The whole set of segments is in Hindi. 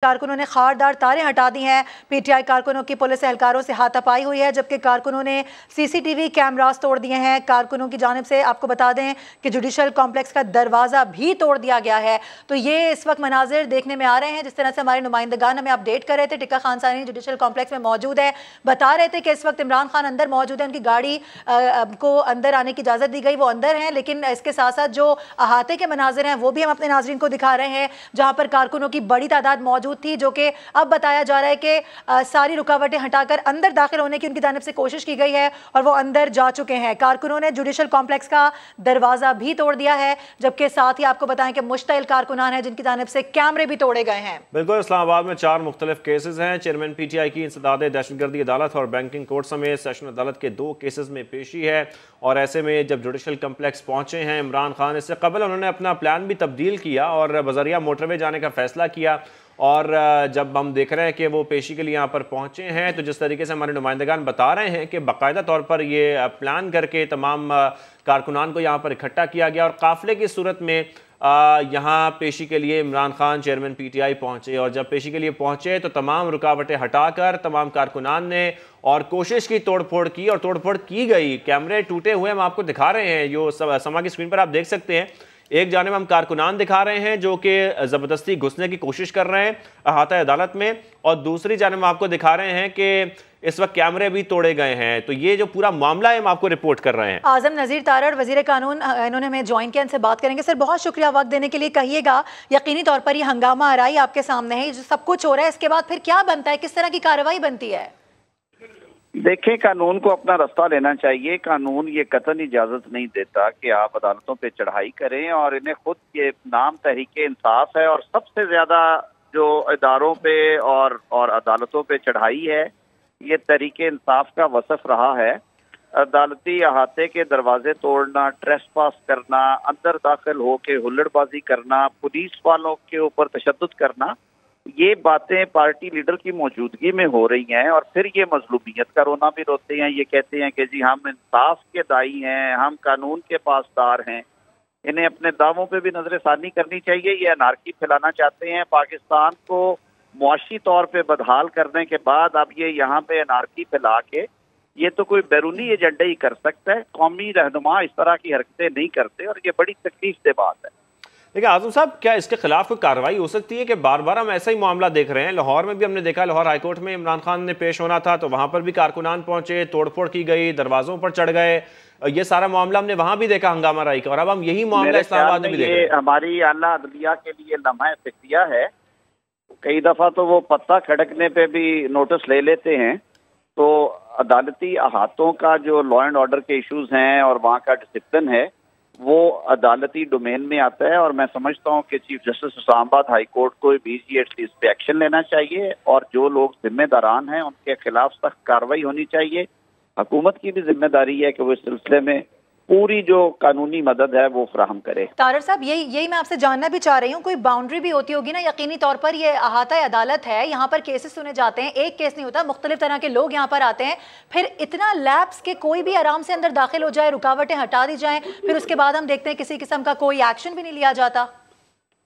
कारकुनों ने खारदार तारें हटा दी हैं। पीटीआई कारकुनों की पुलिस एहलकारों से हाथापाई हुई है, जबकि कारकुनों ने सीसीटीवी कैमरास तोड़ दिए हैं। कारकुनों की जानिब से आपको बता दें कि जुडिशल कॉम्प्लेक्स का दरवाज़ा भी तोड़ दिया गया है। तो ये इस वक्त मनाजिर देखने में आ रहे हैं, जिस तरह से हमारे नुमाइंदगान हमें अपडेट कर रहे थे। टिक्का खान सानी जुडिशल कॉम्प्लेक्स में मौजूद है, बता रहे थे कि इस वक्त इमरान खान अंदर मौजूद है, उनकी गाड़ी को अंदर आने की इजाज़त दी गई, वो अंदर हैं। लेकिन इसके साथ साथ जो अहाते के मनाजिर हैं वो भी हम अपने नाजरीन को दिखा रहे हैं, जहाँ पर कारकुनों की बड़ी तादाद मौजूद थी, जो कि अब बताया जा रहा है कि सारी रुकावटें हटाकर अंदर दाखिल होने की उनकी जानिब से कोशिश की गई है और वो अंदर जा चुके हैं। कारकुनों ने जुडिशल कॉम्प्लेक्स का दरवाजा भी तोड़ दिया है, जबकि साथ ही आपको बताएं कि मुश्तइल कारकुनान हैं जिनकी जानिब से कैमरे भी तोड़े गए हैं। बिल्कुल, इस्लामाबाद में 4 मुख्तलिफ केसेस हैं। चेयरमैन पीटीआई की इंसदाद दहशतगर्दी अदालत और बैंकिंग कोर्ट समेत सेशन अदालत के 2 केसेस में पेशी है। और ऐसे में जब जुडिशल कॉम्प्लेक्स पहुंचे हैं इमरान खान, इससे कबल उन्होंने अपना प्लान भी तब्दील किया और बजरिया मोटरवे जाने का फैसला किया। और जब हम देख रहे हैं कि वो पेशी के लिए यहाँ पर पहुँचे हैं, तो जिस तरीके से हमारे नुमाइंदगान बता रहे हैं कि बाकायदा तौर पर ये प्लान करके तमाम कारकुनान को यहाँ पर इकट्ठा किया गया और काफ़िले की सूरत में यहाँ पेशी के लिए इमरान खान चेयरमैन पीटीआई पहुँचे। और जब पेशी के लिए पहुँचे तो तमाम रुकावटें हटाकर तमाम कारकुनान ने और कोशिश की, तोड़फोड़ की और तोड़फोड़ की गई। कैमरे टूटे हुए हम आपको दिखा रहे हैं, जो समा की स्क्रीन पर आप देख सकते हैं। एक जानिब हम कारकुनान दिखा रहे हैं जो कि ज़बरदस्ती घुसने की कोशिश कर रहे हैं अहाता अदालत में, और दूसरी जानिब आपको दिखा रहे हैं कि इस वक्त कैमरे भी तोड़े गए हैं। तो ये जो पूरा मामला है हम आपको रिपोर्ट कर रहे हैं। आजम नज़ीर तारड़ वज़ीर कानून, इन्होंने हमें ज्वाइन किया, इनसे बात करेंगे। सर बहुत शुक्रिया वक्त देने के लिए। कहिएगा, यकीनी तौर पर ये हंगामा आराई आपके सामने है, जो सब कुछ हो रहा है, इसके बाद फिर क्या बनता है, किस तरह की कार्रवाई बनती है? देखिए, कानून को अपना रास्ता लेना चाहिए। कानून ये कतई इजाजत नहीं देता कि आप अदालतों पे चढ़ाई करें, और इन्हें खुद ये नाम तहरीके इंसाफ है और सबसे ज्यादा जो इदारों पे और अदालतों पे चढ़ाई है ये तहरीके इंसाफ का वसफ रहा है। अदालती अहाते के दरवाजे तोड़ना, ट्रेसपास करना, अंदर दाखिल होके हुल्लड़बाजी करना, पुलिस वालों के ऊपर तशद्दुद करना, ये बातें पार्टी लीडर की मौजूदगी में हो रही हैं। और फिर ये मजलूमियत का रोना भी रोते हैं। ये कहते हैं कि जी हम इंसाफ के दाई हैं, हम कानून के पासदार हैं। इन्हें अपने दावों पे भी नजरसानी करनी चाहिए। ये अनारकी फैलाना चाहते हैं। पाकिस्तान को मुआशी तौर पे बदहाल करने के बाद अब ये यहाँ पे अनारकी फैला के, ये तो कोई बैरूनी एजेंडा ही कर सकता है। कौमी रहनुमा इस तरह की हरकतें नहीं करते और ये बड़ी तकलीफ से बात है। देखिए आजम साहब, क्या इसके खिलाफ कोई कार्रवाई हो सकती है कि बार बार हम ऐसा ही मामला देख रहे हैं? लाहौर में भी हमने देखा, लाहौर हाईकोर्ट में इमरान खान ने पेश होना था तो वहां पर भी कारकुनान पहुंचे, तोड़फोड़ की गई, दरवाजों पर चढ़ गए। ये सारा मामला हमने वहां भी देखा हंगामा राई का, और अब हम यही मामला इस्लामाबाद में भी देख रहे हैं। हमारी आला अदलिया के लिए लम्हा फिक्रिया है। कई दफा तो वो पत्ता खड़कने पे भी नोटिस ले लेते हैं। तो अदालती अहातों का जो लॉ एंड ऑर्डर के इश्यूज हैं और वहाँ का डिसिप्लिन है वो अदालती डोमेन में आता है। और मैं समझता हूँ कि chief justice Islamabad high court को इमीडिएटली इस पे एक्शन लेना चाहिए और जो लोग जिम्मेदारान हैं उनके खिलाफ सख्त कार्रवाई होनी चाहिए। हुकूमत की भी जिम्मेदारी है कि वो इस सिलसिले में पूरी जो कानूनी मदद है वो फराहम करे। तारड़ साहब, यही मैं आपसे जानना भी चाह रही हूँ, कोई बाउंड्री भी होती होगी ना? यकीनी तौर पर ये अहाता अदालत है, यहाँ पर केसेस सुने जाते हैं, एक केस नहीं होता, मुख्तलिफ तरह के लोग यहाँ पर आते हैं। फिर इतना लैप्स के कोई भी आराम से अंदर दाखिल हो जाए, रुकावटें हटा दी जाएं, फिर उसके बाद हम देखते हैं किसी किस्म का कोई एक्शन भी नहीं लिया जाता।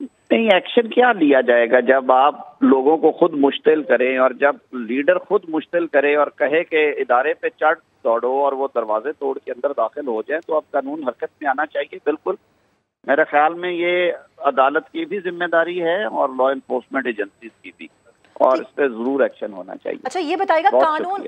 नहीं, एक्शन क्या लिया जाएगा जब आप लोगों को खुद मुश्तिल करें और जब लीडर खुद मुश्तिल करे और कहे कि इदारे पे चढ़ दौड़ो और वो दरवाजे तोड़ के अंदर दाखिल हो जाए, तो अब कानून हरकत में आना चाहिए। बिल्कुल, मेरे ख्याल में ये अदालत की भी जिम्मेदारी है और लॉ एनफोर्समेंट एजेंसीज की भी, और इस पर जरूर एक्शन होना चाहिए। अच्छा, ये बताइएगा,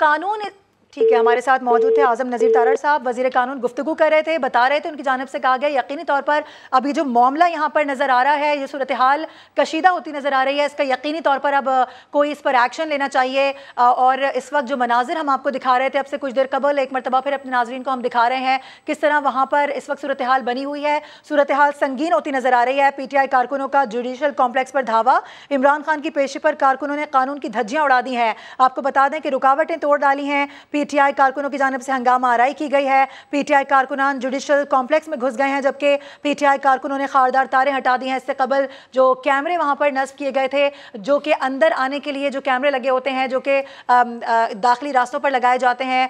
कानून ठीक है, हमारे साथ मौजूद थे आजम नज़ीर तारड़ साहब, वज़ीर कानून, गुफ्तगू कर रहे थे, बता रहे थे उनकी जानिब से कहा गया यकीनी तौर पर अब ये जो मामला यहाँ पर नज़र आ रहा है, ये सूरत हाल कशीदा होती नज़र आ रही है, इसका यकीनी तौर पर अब कोई इस पर एक्शन लेना चाहिए। और इस वक्त जो मनाजिर हम आपको दिखा रहे थे अब से कुछ देर कबल, एक मरतबा फिर अपने नाजरीन को हम दिखा रहे हैं किस तरह वहाँ पर इस वक्त सूरत हाल बनी हुई है। सूरत हाल संगीन होती नज़र आ रही है। PTI कारकुनों का जुडिशल कॉम्प्लेक्स पर धावा, इमरान खान की पेशी पर कारकुनों ने कानून की धज्जियाँ उड़ा दी हैं। आपको बता दें कि रुकावटें तोड़ डाली हैं। PTI कारकुनों की जानिब से हंगामा आराई की गई है। PTI कारकुनान जुडिशल कॉम्प्लेक्स में घुस गए हैं, जबकि PTI कारकुनों ने खारदार तारें हटा दी हैं। इससे कबल जो कैमरे वहां पर नस्ब किए गए थे, जो कि अंदर आने के लिए जो कैमरे लगे होते हैं, जो कि दाखिली रास्तों पर लगाए जाते हैं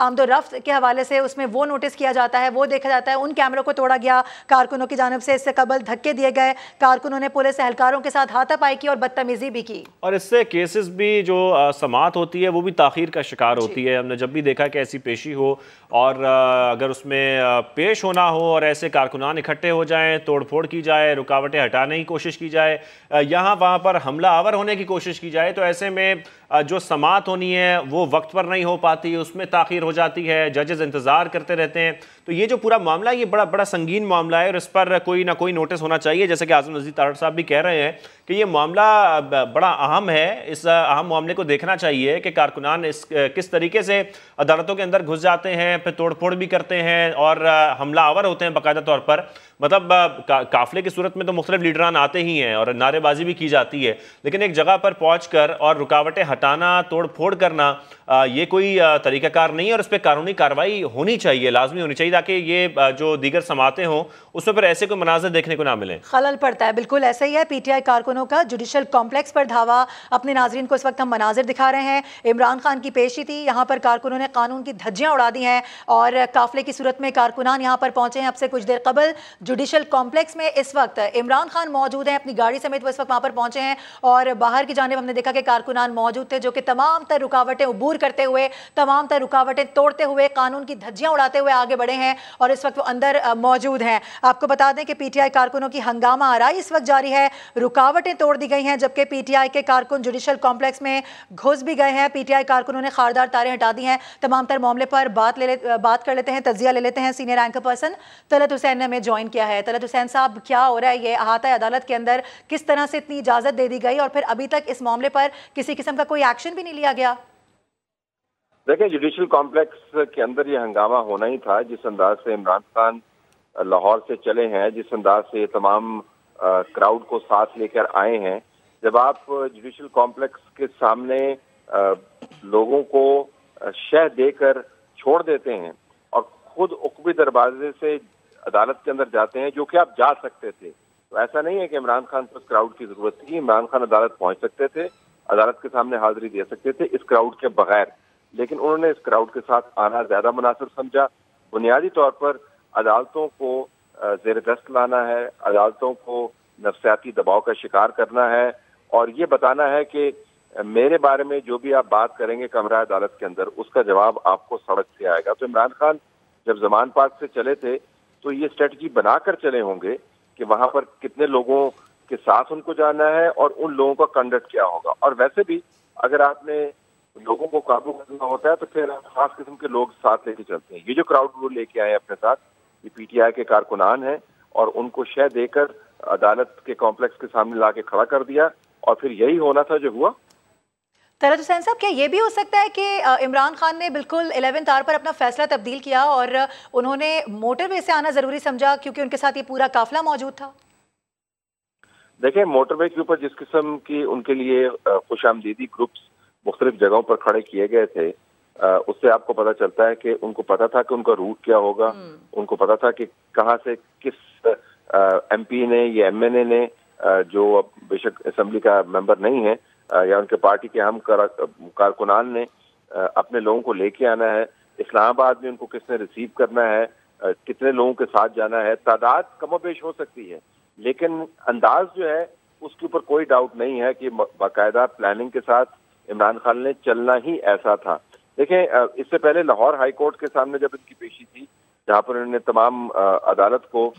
आमदोरफ्त के हवाले से, उसमें वो नोटिस किया जाता है, वो देखा जाता है। उन कैमरों को तोड़ा गया कारकुनों की जानिब से। इससे कबल धक्के दिए गए, कारकुनों ने पुलिस एहलकारों के साथ हाथापाई की और बदतमीजी भी की। और इससे केसेस भी जो समाअत होती है वो भी ताखीर का शिकार होती है। हमने जब भी देखा कि ऐसी पेशी हो और अगर उसमें पेश होना हो और ऐसे कारकुनान इकट्ठे हो जाएं, तोड़फोड़ की जाए, रुकावटें हटाने की कोशिश की जाए, यहाँ वहाँ पर हमला आवर होने की कोशिश की जाए, तो ऐसे में जो समाअत होनी है वो वक्त पर नहीं हो पाती, उसमें ताखीर हो जाती है, जजेस इंतज़ार करते रहते हैं। तो ये जो पूरा मामला है ये बड़ा बड़ा संगीन मामला है और इस पर कोई ना कोई नोटिस होना चाहिए। जैसे कि आज़म नज़ीर तारड़ साहब भी कह रहे हैं कि ये मामला बड़ा अहम है। इस अहम मामले को देखना चाहिए कि कारकुनान किस तरीके से अदालतों के अंदर घुस जाते हैं, फिर तोड़फोड़ भी करते हैं और हमला आवर होते हैं बाकायदा तौर पर। मतलब काफिले की सूरत में तो मुख्तलिफ लीडरान आते ही हैं और नारेबाजी भी की जाती है, लेकिन एक जगह पर पहुंचकर और रुकावटें हटाना, तोड़ फोड़ करना, ये कोई तरीकाकार नहीं है और इस पर कानूनी कार्रवाई होनी चाहिए, लाजमी होनी चाहिए, ताकि ये जो दीगर समातें हों उसमें पर ऐसे कोई मनाज़र देखने को ना मिले। खलल पड़ता है, बिल्कुल ऐसा ही है। PTI कारकुनों का जुडिशल कॉम्प्लेक्स पर धावा। अपने नाजरीन को इस वक्त हम मनाजिर दिखा रहे हैं। इमरान खान की पेशी थी, यहाँ पर कारकुनों ने कानून की धज्जियाँ उड़ा दी हैं और काफिले की सूरत में कारकुनान यहाँ पर पहुंचे हैं। अब से कुछ देर कबल जुडिशल कॉम्प्लेक्स में इस वक्त इमरान खान मौजूद हैं, अपनी गाड़ी समेत वो इस वक्त वहाँ पर पहुंचे हैं और बाहर की जानिब हमने देखा कि कारकुनान मौजूद थे, जो कि तमाम तर रुकावटें उबूर करते हुए, तमाम तर रुकावटें तोड़ते हुए, कानून की धज्जियाँ उड़ाते हुए आगे बढ़े हैं और इस वक्त वो अंदर मौजूद हैं। आपको बता दें कि PTI कारकुनों की हंगामा आराई इस वक्त जारी है, रुकावटें तोड़ दी गई हैं, जबकि PTI के कारकुन जुडिशल कॉम्प्लेक्स में घुस भी गए हैं। PTI कारकुनों ने खारदार तारें हटा दी हैं। तमाम तर मामले पर बात कर लेते हैं, तज्जिया ले लेते हैं। Senior anchor person Talat Hussain ने हमें ज्वाइन किया है। तलत हुसैन साहब, क्या हो रहा है ये अहाता अदालत के अंदर? किस तरह से इतनी इजाजत दे दी गई और फिर अभी तक इस मामले पर किसी किस्म का कोई एक्शन भी नहीं लिया गया? देखिए, जुडिशल कॉम्प्लेक्स के अंदर ये हंगामा होना ही था। जिस अंदाज से इमरान खान लाहौर से चले हैं, जिस अंदाज से तमाम क्राउड को साथ लेकर आए हैं, जब आप जुडिशल कॉम्प्लेक्स के सामने लोगों को शह देकर छोड़ देते हैं और खुद उकबी दरवाजे से अदालत के अंदर जाते हैं, जो कि आप जा सकते थे, तो ऐसा नहीं है कि इमरान खान को इस क्राउड की जरूरत थी। इमरान खान अदालत पहुंच सकते थे, अदालत के सामने हाजिरी दे सकते थे इस क्राउड के बगैर, लेकिन उन्होंने इस क्राउड के साथ आना ज्यादा मुनासिब समझा। बुनियादी तौर पर अदालतों को जेर दस्त लाना है, अदालतों को नफ्सियाती दबाव का शिकार करना है और ये बताना है कि मेरे बारे में जो भी आप बात करेंगे कमरा अदालत के अंदर, उसका जवाब आपको सड़क से आएगा। तो इमरान खान जब जमान पार्क से चले थे तो ये स्ट्रेटजी बनाकर चले होंगे कि वहां पर कितने लोगों के साथ उनको जाना है और उन लोगों का कंडक्ट क्या होगा। और वैसे भी अगर आपने लोगों को काबू करना होता है तो फिर आप खास किस्म के लोग साथ लेके चलते हैं। ये जो क्राउड वो लेके आए अपने साथ, ये PTI के कारकुनान हैं और उनको शह देकर अदालत के कॉम्प्लेक्स के सामने लाके खड़ा कर दिया और फिर यही होना था जो हुआ। तलत हुसैन साहब, क्या ये भी हो सकता है कि इमरान खान ने बिल्कुल 11th आवर पर अपना फैसला तब्दील किया और उन्होंने मोटरवे से आना जरूरी समझा क्योंकि उनके साथ ये पूरा काफिला मौजूद था? देखिए, मोटरवे के ऊपर जिस किस्म की उनके लिए खुशामदीदी ग्रुप्स मुख्तलिफ जगहों पर खड़े किए गए थे, उससे आपको पता चलता है कि उनको पता था कि उनका रूट क्या होगा, उनको पता था कि कहाँ से किस MP ने या MNA ने, जो अब बेशक असेंबली का मेंबर नहीं है, या उनके पार्टी के हम कारकुनान ने अपने लोगों को लेके आना है। इस्लामाबाद में उनको किसने रिसीव करना है, कितने लोगों के साथ जाना है, तादाद कमोबेश हो सकती है, लेकिन अंदाज जो है उसके ऊपर कोई डाउट नहीं है कि बाकायदा प्लानिंग के साथ इमरान खान ने चलना ही ऐसा था। देखें, इससे पहले लाहौर हाई कोर्ट के सामने जब इनकी पेशी थी, जहाँ पर उन्होंने तमाम अदालत को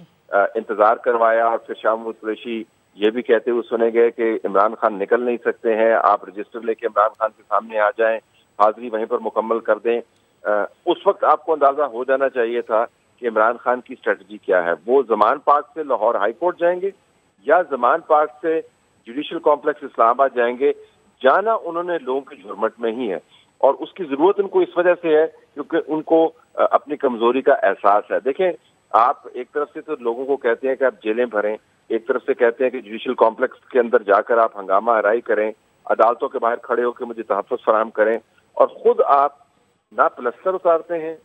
इंतजार करवाया और फिर शाह महमूद कुरैशी ये भी कहते हुए सुने गए कि इमरान खान निकल नहीं सकते हैं, आप रजिस्टर लेके इमरान खान के सामने आ जाएं, हाजिरी वहीं पर मुकम्मल कर दें। उस वक्त आपको अंदाजा हो जाना चाहिए था कि इमरान खान की स्ट्रेटजी क्या है। वो जमान पार्क से लाहौर हाई कोर्ट जाएंगे या जमान पार्क से जुडिशल कॉम्प्लेक्स इस्लामाबाद जाएंगे। जाना उन्होंने लोगों के झुरमट में ही है और उसकी जरूरत उनको इस वजह से है क्योंकि उनको अपनी कमजोरी का एहसास है। देखें, आप एक तरफ से तो लोगों को कहते हैं कि आप जेलें भरें, एक तरफ से कहते हैं कि जुडिशल कॉम्प्लेक्स के अंदर जाकर आप हंगामा आराई करें, अदालतों के बाहर खड़े होकर मुझे तहफ़्फ़ुज़ फराहम करें, और खुद आप ना प्लस्तर उतारते हैं,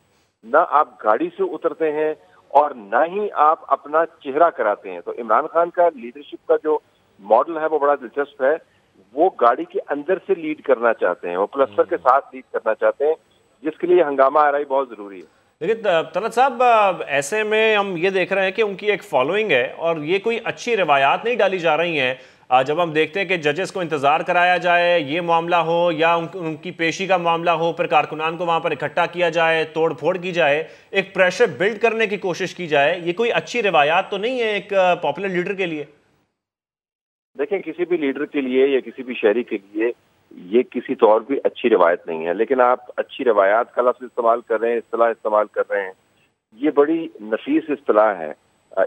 ना आप गाड़ी से उतरते हैं और ना ही आप अपना चेहरा कराते हैं। तो इमरान खान का लीडरशिप का जो मॉडल है वो बड़ा दिलचस्प है। वो गाड़ी के अंदर से लीड करना चाहते हैं, वो प्लस्तर के साथ लीड करना चाहते हैं, जिसके लिए हंगामा आराई बहुत जरूरी है। लेकिन तलत साहब, ऐसे में हम ये देख रहे हैं कि उनकी एक फॉलोइंग है और ये कोई अच्छी रवायात नहीं डाली जा रही हैं। जब हम देखते हैं कि जजेस को इंतजार कराया जाए, ये मामला हो या उनकी पेशी का मामला हो, फिर कारकुनान को वहां पर इकट्ठा किया जाए, तोड़ फोड़ की जाए, एक प्रेशर बिल्ड करने की कोशिश की जाए, ये कोई अच्छी रवायात तो नहीं है एक पॉपुलर लीडर के लिए। देखें, किसी भी लीडर के लिए या किसी भी शहरी के लिए ये किसी तौर भी अच्छी रवायत नहीं है। लेकिन आप अच्छी रवायात का लफ्ज़ इस्तेमाल कर रहे हैं, इस्तिलाह इस्तेमाल कर रहे हैं, ये बड़ी नफीस इस्तिलाह है।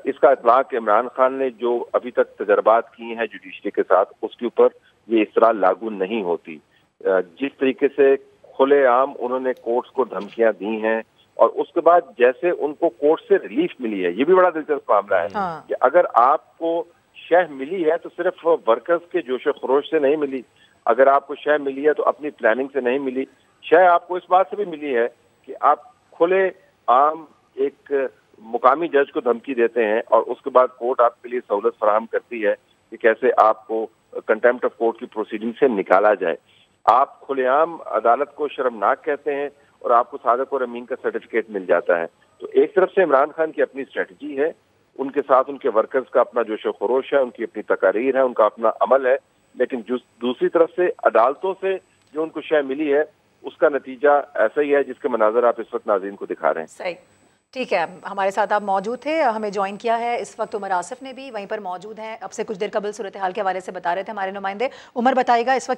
इसका इतलाक इमरान खान ने जो अभी तक तजर्बात किए हैं जुडिशरी के साथ, उसके ऊपर ये इस्तिलाह लागू नहीं होती। जिस तरीके से खुलेआम उन्होंने कोर्ट्स को धमकियां दी हैं और उसके बाद जैसे उनको कोर्ट से रिलीफ मिली है, ये भी बड़ा दिलचस्प मामला है। कि अगर आपको शह मिली है तो सिर्फ वर्कर्स के जोश खरोश से नहीं मिली, अगर आपको शह मिली है तो अपनी प्लानिंग से नहीं मिली। शह आपको इस बात से भी मिली है कि आप खुले आम एक मुकामी जज को धमकी देते हैं और उसके बाद कोर्ट आपके लिए सहूलत फराहम करती है कि कैसे आपको कंटेम्प्ट ऑफ कोर्ट की प्रोसीडिंग से निकाला जाए। आप खुलेआम अदालत को शर्मनाक कहते हैं और आपको सादक और अमीन का सर्टिफिकेट मिल जाता है। तो एक तरफ से इमरान खान की अपनी स्ट्रेटजी है, उनके साथ उनके वर्कर्स का अपना जोश खरोश है, उनकी अपनी तकारीर है, उनका अपना अमल है। लेकिन दूसरी तरफ से अदालतों से जो उनको शय मिली है उसका नतीजा ऐसा ही है जिसके मनाजर आप इस वक्त नाज़रीन को दिखा रहे हैं। सही, ठीक है, हमारे साथ आप मौजूद थे, हमें ज्वाइन किया है इस वक्त उमर आसिफ ने भी वहीं पर मौजूद हैं। अब से कुछ देर कबल सूरत हाल के हवाले से बता रहे थे हमारे नुमाइंदे। उमर, बताइएगा इस वक्त